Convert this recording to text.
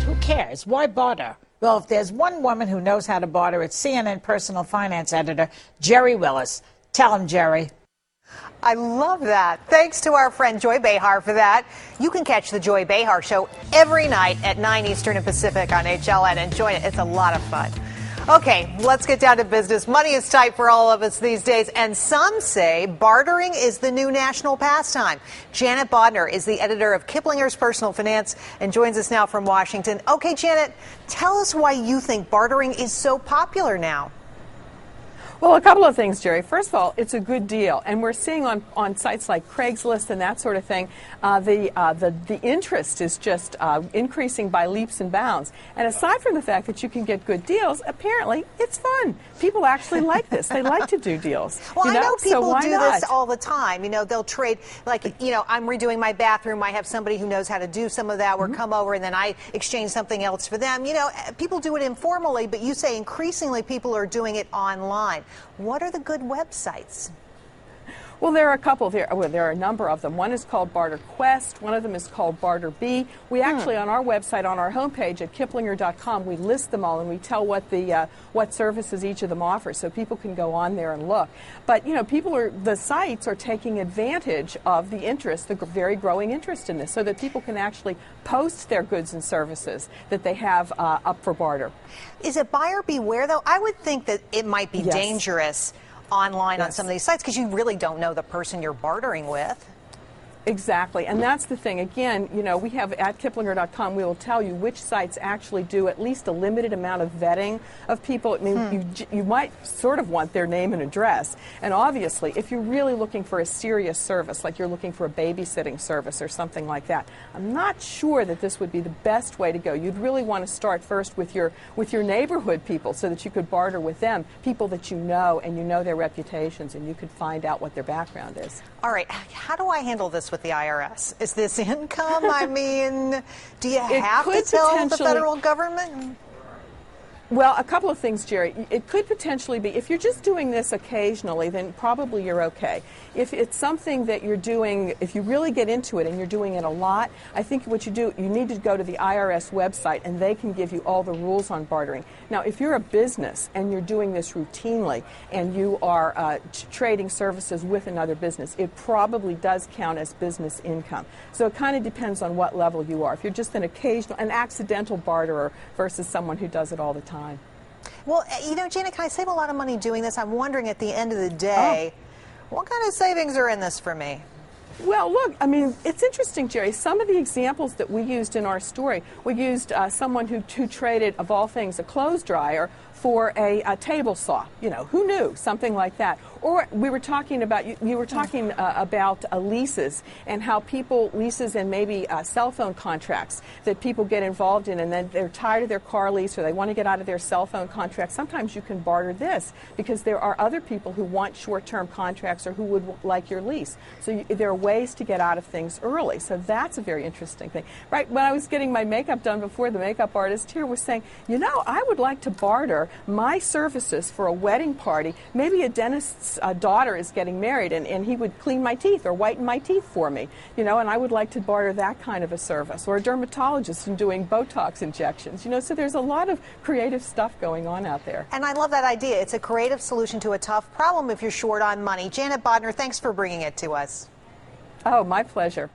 Who cares? Why barter? Well, if there's one woman who knows how to barter, it's CNN personal finance editor Jerry Willis. Tell him, Jerry. I love that. Thanks to our friend Joy Behar for that. You can catch the Joy Behar Show every night at 9 Eastern and Pacific on HLN and join it. It's a lot of fun. Okay, let's get down to business. Money is tight for all of us these days, and some say bartering is the new national pastime. Janet Bodner is the editor of Kiplinger's Personal Finance and joins us now from Washington. Okay, Janet, tell us why you think bartering is so popular now. Well, a couple of things, Jerry. First of all, it's a good deal, and we're seeing on sites like Craigslist and that sort of thing, the interest is just increasing by leaps and bounds. And aside from the fact that you can get good deals, apparently it's fun. People actually like this. They like to do deals. Well, I know people so do this all the time. You know, they'll trade, like, you know, I'm redoing my bathroom. I have somebody who knows how to do some of that, or come over, and then I exchange something else for them. You know, people do it informally, but you say increasingly people are doing it online. What are the good websites? Well, there are a couple. There are a number of them. One is called Barter Quest. One of them is called Barter Bee. We actually, on our website, on our homepage at kiplinger.com, we list them all and we tell what services each of them offers, so people can go on there and look. But you know, the sites are taking advantage of the interest, the very growing interest in this, so that people can actually post their goods and services that they have up for barter. Is it buyer beware, though? I would think that it might be Yes. dangerous online on some of these sites because you really don't know the person you're bartering with. Exactly, and that's the thing. Again, you know, we have at kiplinger.com, we will tell you which sites actually do at least a limited amount of vetting of people. I mean, you might sort of want their name and address. And obviously, if you're really looking for a serious service, like you're looking for a babysitting service or something like that, I'm not sure that this would be the best way to go. You'd really want to start first with your neighborhood people so that you could barter with them, people that you know and you know their reputations, and you could find out what their background is. All right, how do I handle this with the IRS? Is this income? I mean, do you have to tell the federal government? Well, a couple of things, Jerry. It could potentially be, if you're just doing this occasionally, then probably you're okay. If it's something that you're doing, if you really get into it and you're doing it a lot, I think what you do, you need to go to the IRS website and they can give you all the rules on bartering. Now, if you're a business and you're doing this routinely and you are trading services with another business, it probably does count as business income. So it kind of depends on what level you are. If you're just an accidental barterer versus someone who does it all the time. Well, you know, Janet, can I save a lot of money doing this? I'm wondering at the end of the day, what kind of savings are in this for me? Well, look, I mean, it's interesting, Jerry. Some of the examples that we used in our story, we used someone who traded, of all things, a clothes dryer for a table saw. You know, who knew? Something like that. Or we were talking about, you were talking about leases and how leases and maybe cell phone contracts that people get involved in, and then they're tired of their car lease or they want to get out of their cell phone contract. Sometimes you can barter this because there are other people who want short-term contracts or who would like your lease. So there are ways to get out of things early. So that's a very interesting thing. Right, when I was getting my makeup done before, the makeup artist here was saying, you know, I would like to barter my services for a wedding party. Maybe a dentist's daughter is getting married and he would clean my teeth or whiten my teeth for me, you know, and I would like to barter that kind of a service. Or a dermatologist and doing Botox injections, you know, so there's a lot of creative stuff going on out there. And I love that idea. It's a creative solution to a tough problem if you're short on money. Janet Bodner, thanks for bringing it to us. Oh, my pleasure.